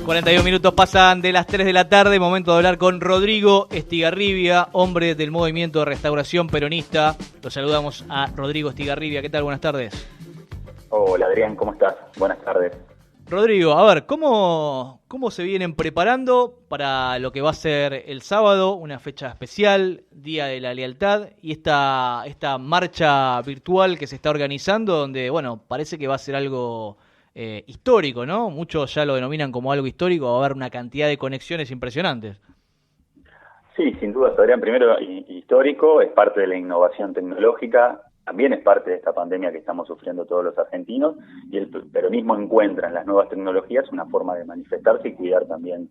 41 minutos pasan de las 3 de la tarde, momento de hablar con Rodrigo Estigarribia, hombre del movimiento de restauración peronista. Lo saludamos a Rodrigo Estigarribia. ¿Qué tal? Buenas tardes. Hola Adrián, ¿cómo estás? Buenas tardes. Rodrigo, a ver, ¿cómo se vienen preparando para lo que va a ser el sábado, una fecha especial, Día de la Lealtad, y esta marcha virtual que se está organizando, donde, bueno, parece que va a ser algo histórico, ¿no? Muchos ya lo denominan como algo histórico, va a haber una cantidad de conexiones impresionantes. Sí, sin duda, Adrián, primero histórico, es parte de la innovación tecnológica, también es parte de esta pandemia que estamos sufriendo todos los argentinos, y el peronismo encuentra en las nuevas tecnologías una forma de manifestarse y cuidar también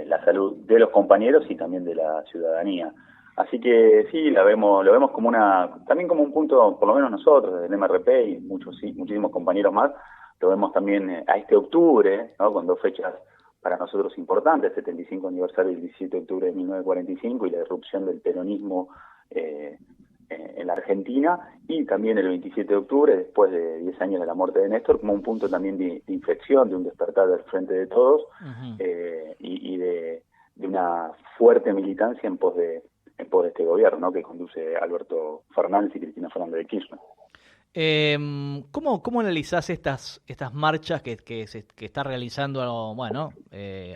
la salud de los compañeros y también de la ciudadanía. Así que sí, lo vemos como también como un punto, por lo menos nosotros, desde el MRP y muchísimos compañeros más, lo vemos también a este octubre, ¿no? Con dos fechas para nosotros importantes, el 75 aniversario del 17 de octubre de 1945 y la irrupción del peronismo en la Argentina, y también el 27 de octubre, después de 10 años de la muerte de Néstor, como un punto también de inflexión, de un despertar del frente de todos, y de una fuerte militancia en pos de este gobierno, ¿no? Que conduce Alberto Fernández y Cristina Fernández de Kirchner. ¿Cómo analizás estas marchas que está realizando, bueno,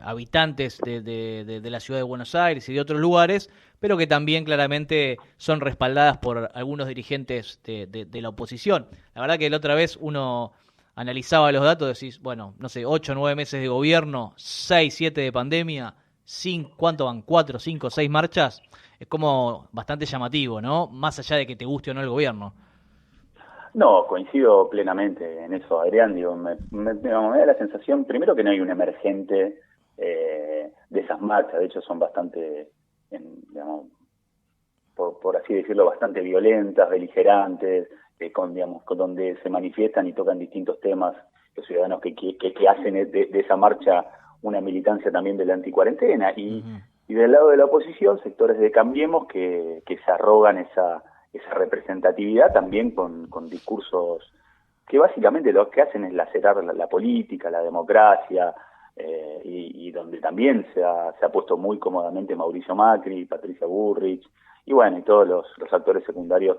habitantes de la ciudad de Buenos Aires y de otros lugares, pero que también claramente son respaldadas por algunos dirigentes de la oposición? La verdad que la otra vez uno analizaba los datos, decís, bueno, no sé, 8 o 9 meses de gobierno, 6, 7 de pandemia, ¿cuánto van? 4, 5, 6 marchas. Es como bastante llamativo, ¿no? Más allá de que te guste o no el gobierno. No, coincido plenamente en eso, Adrián. Digo, me da la sensación, primero, que no hay un emergente de esas marchas. De hecho, son bastante, digamos, por así decirlo, bastante violentas, beligerantes, con donde se manifiestan y tocan distintos temas los ciudadanos que hacen de esa marcha una militancia también de la anticuarentena. Y del lado de la oposición, sectores de Cambiemos que se arrogan esa representatividad también con discursos que básicamente lo que hacen es lacerar la política, la democracia, y donde también se ha puesto muy cómodamente Mauricio Macri, Patricia Bullrich, y bueno, y todos los actores secundarios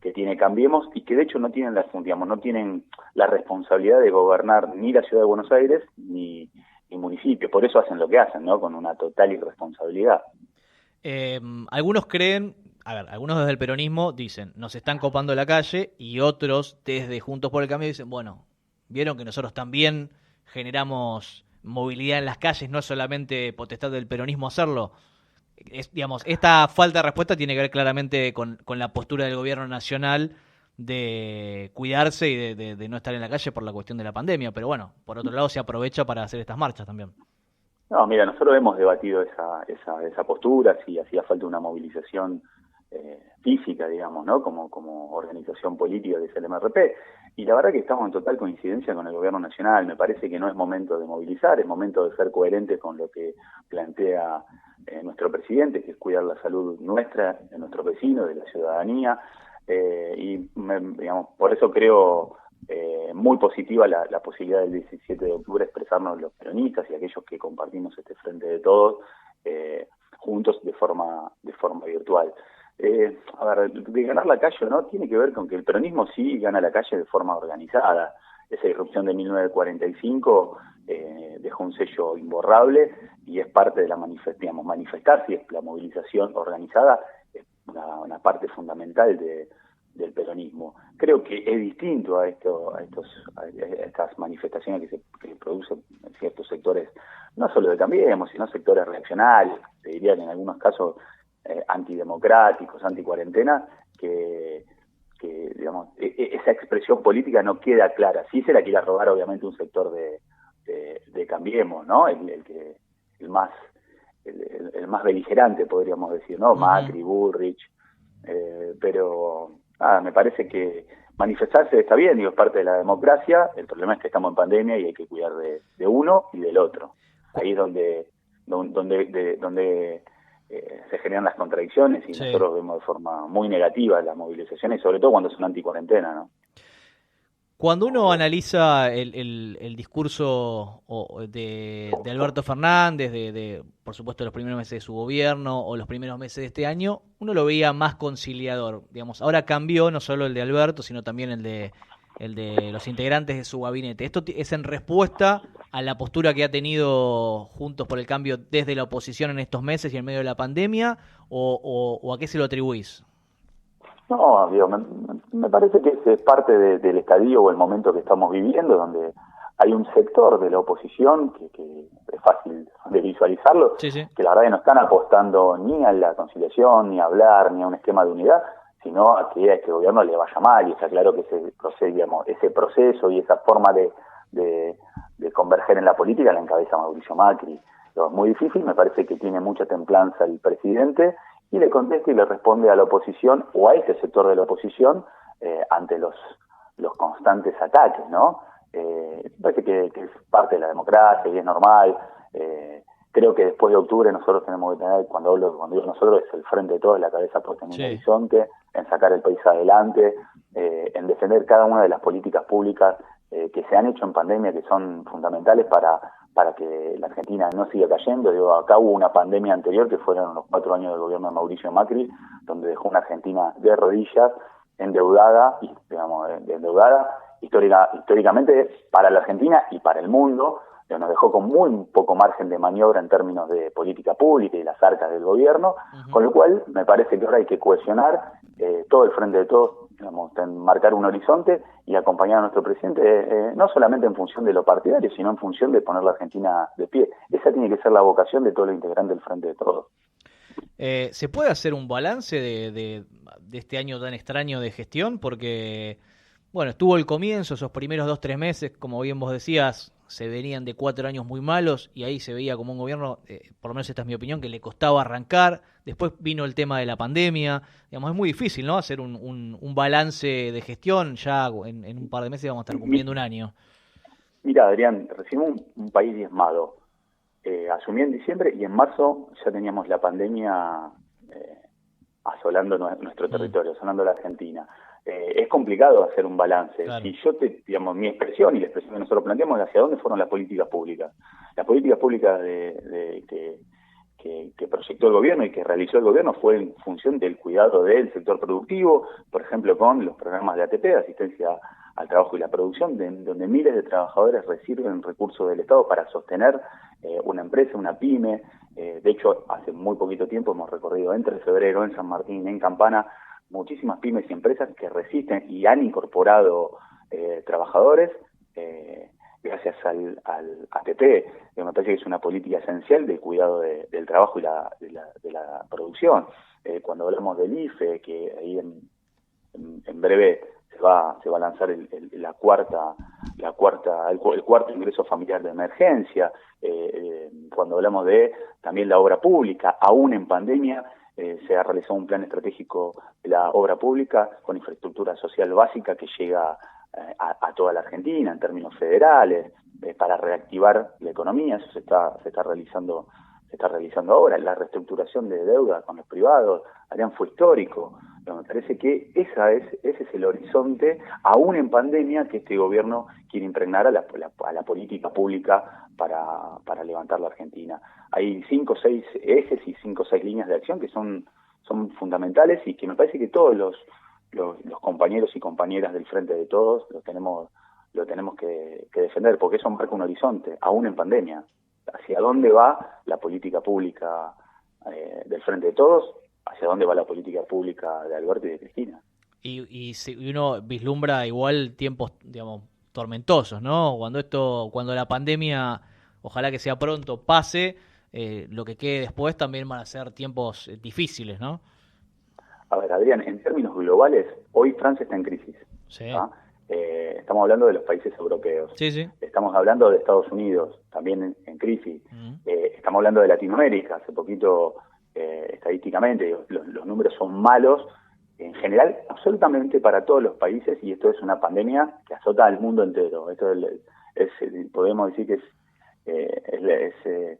que tiene Cambiemos, y que de hecho no tienen la responsabilidad de gobernar ni la ciudad de Buenos Aires ni municipio. Por eso hacen lo que hacen, ¿no? Con una total irresponsabilidad. Algunos creen, algunos desde el peronismo dicen, nos están copando la calle, y otros desde Juntos por el Cambio dicen, bueno, vieron que nosotros también generamos movilidad en las calles, no es solamente potestad del peronismo hacerlo. Digamos, esta falta de respuesta tiene que ver claramente con la postura del gobierno nacional de cuidarse y de no estar en la calle por la cuestión de la pandemia, pero bueno, por otro lado se aprovecha para hacer estas marchas también. No, mira, nosotros hemos debatido esa postura, si hacía falta una movilización física, digamos, ¿no? Como organización política que es el MRP, y la verdad que estamos en total coincidencia con el gobierno nacional. Me parece que no es momento de movilizar, es momento de ser coherentes con lo que plantea nuestro presidente, que es cuidar la salud nuestra, de nuestros vecinos, de la ciudadanía, digamos, por eso creo muy positiva la posibilidad del 17 de octubre expresarnos los peronistas y aquellos que compartimos este frente de todos juntos de forma virtual. A ver, de ganar la calle o no tiene que ver con que el peronismo sí gana la calle de forma organizada. Esa irrupción de 1945 dejó un sello imborrable y es parte de manifestarse, y es la movilización organizada, es una parte fundamental del peronismo. Creo que es distinto a estas manifestaciones que se producen en ciertos sectores, no solo de Cambiemos, sino sectores reaccionarios, te diría que en algunos casos antidemocráticos, anticuarentena, que digamos, esa expresión política no queda clara. Sí se la quiere robar obviamente un sector de Cambiemos, ¿no? El más beligerante, podríamos decir, ¿no? Macri, Bullrich, pero me parece que manifestarse está bien, digo, es parte de la democracia. El problema es que estamos en pandemia y hay que cuidar de uno y del otro. Ahí es donde se generan las contradicciones, y nosotros vemos de forma muy negativa las movilizaciones, sobre todo cuando son anticuarentena, ¿no? Cuando uno analiza el discurso de Alberto Fernández, por supuesto, los primeros meses de su gobierno o los primeros meses de este año, uno lo veía más conciliador. Digamos, ahora cambió no solo el de Alberto, sino también el de los integrantes de su gabinete. ¿Esto es en respuesta a la postura que ha tenido Juntos por el Cambio desde la oposición en estos meses y en medio de la pandemia? ¿O a qué se lo atribuís? No, digo, me parece que es parte del estadio o el momento que estamos viviendo, donde hay un sector de la oposición que es fácil de visualizarlo, Sí, sí. que la verdad que no están apostando ni a la conciliación, ni a hablar, ni a un esquema de unidad, sino a que a este gobierno le vaya mal, y está claro que ese proceso y esa forma de converger en la política la encabeza Mauricio Macri. Es muy difícil, me parece que tiene mucha templanza el presidente, y le contesta y le responde a la oposición o a ese sector de la oposición ante los constantes ataques, ¿no? Me parece que es parte de la democracia y es normal. Creo que después de octubre nosotros tenemos que tener, cuando digo nosotros, es el frente de todos, la cabeza puesta en un horizonte, en sacar el país adelante, en defender cada una de las políticas públicas que se han hecho en pandemia, que son fundamentales para que la Argentina no siga cayendo. Digo, acá hubo una pandemia anterior que fueron los 4 años del gobierno de Mauricio Macri, donde dejó una Argentina de rodillas, endeudada, históricamente para la Argentina y para el mundo. Nos dejó con muy poco margen de maniobra en términos de política pública y las arcas del gobierno, con lo cual me parece que ahora hay que cohesionar todo el frente de todos, digamos, marcar un horizonte y acompañar a nuestro presidente, no solamente en función de lo partidario, sino en función de poner la Argentina de pie. Esa tiene que ser la vocación de todos los integrantes del frente de todos. ¿Se puede hacer un balance de este año tan extraño de gestión? Porque, bueno, estuvo el comienzo, esos primeros 2-3 meses, como bien vos decías, se venían de 4 años muy malos y ahí se veía como un gobierno, por lo menos esta es mi opinión, que le costaba arrancar. Después vino el tema de la pandemia. Digamos, es muy difícil, ¿no? Hacer un balance de gestión. Ya en un par de meses vamos a estar cumpliendo un año. Mira, Adrián, recibimos un país diezmado. Asumí en diciembre y en marzo ya teníamos la pandemia asolando nuestro territorio, asolando la Argentina. Es complicado hacer un balance. Claro. Si yo digamos, mi expresión y la expresión que nosotros planteamos es hacia dónde fueron las políticas públicas. Las políticas públicas que proyectó el gobierno y que realizó el gobierno fue en función del cuidado del sector productivo, por ejemplo, con los programas de ATP, de asistencia al trabajo y la producción, donde miles de trabajadores reciben recursos del Estado para sostener una empresa, una pyme. De hecho, hace muy poquito tiempo hemos recorrido entre Febrero, en San Martín, en Campana, muchísimas pymes y empresas que resisten y han incorporado trabajadores gracias al ATP. Me parece que es una política esencial del cuidado del trabajo y de la producción. Cuando hablamos del IFE, que ahí en breve se va a lanzar el cuarto ingreso familiar de emergencia. Cuando hablamos de también la obra pública, aún en pandemia, se ha realizado un plan estratégico de la obra pública con infraestructura social básica que llega a toda la Argentina en términos federales, para reactivar la economía. Eso se está realizando ahora. La reestructuración de deuda con los privados, Adrián, fue histórico. Me parece que ese es el horizonte, aún en pandemia, que este gobierno quiere impregnar a la política pública para levantar la Argentina. Hay 5 o 6 ejes y 5 o 6 líneas de acción que son fundamentales y que me parece que todos los compañeros y compañeras del Frente de Todos lo tenemos que defender, porque eso marca un horizonte, aún en pandemia. ¿Hacia dónde va la política pública del Frente de Todos? ¿Hacia dónde va la política pública de Alberto y de Cristina? Y uno vislumbra igual tiempos, digamos, tormentosos, ¿no? Cuando la pandemia, ojalá que sea pronto, pase, lo que quede después también van a ser tiempos difíciles, ¿no? A ver, Adrián, en términos globales, hoy Francia está en crisis. Sí. Estamos hablando de los países europeos. Sí, sí. Estamos hablando de Estados Unidos, también en crisis. Estamos hablando de Latinoamérica. Hace poquito, estadísticamente, los números son malos, en general, absolutamente para todos los países, y esto es una pandemia que azota al mundo entero. Esto podemos decir que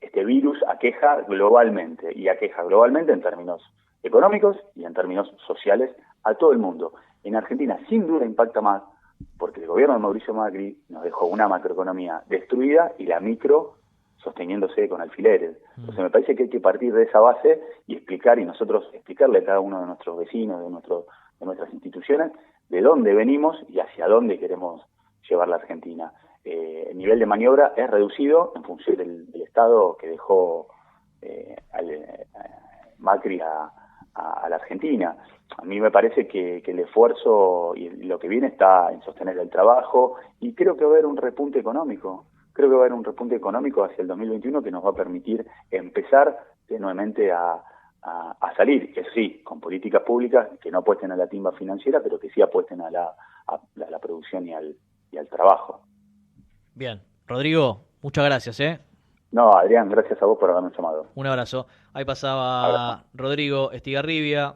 este virus aqueja globalmente, y aqueja globalmente en términos económicos y en términos sociales a todo el mundo. En Argentina, sin duda, impacta más, porque el gobierno de Mauricio Macri nos dejó una macroeconomía destruida y la micro sosteniéndose con alfileres. Entonces me parece que hay que partir de esa base y explicarle a cada uno de nuestros vecinos, de nuestras instituciones, de dónde venimos y hacia dónde queremos llevar la Argentina. El nivel de maniobra es reducido en función del Estado que dejó Macri a la Argentina. A mí me parece que el esfuerzo y lo que viene está en sostener el trabajo, y creo que va a haber un repunte económico. Creo que va a haber un repunte económico hacia el 2021 que nos va a permitir empezar nuevamente a salir, eso sí, con políticas públicas que no apuesten a la timba financiera, pero que sí apuesten a la producción y al trabajo. Bien, Rodrigo, muchas gracias, ¿eh? No, Adrián, gracias a vos por haberme llamado. Un abrazo. Ahí pasaba Abrazo. Rodrigo Estigarribia.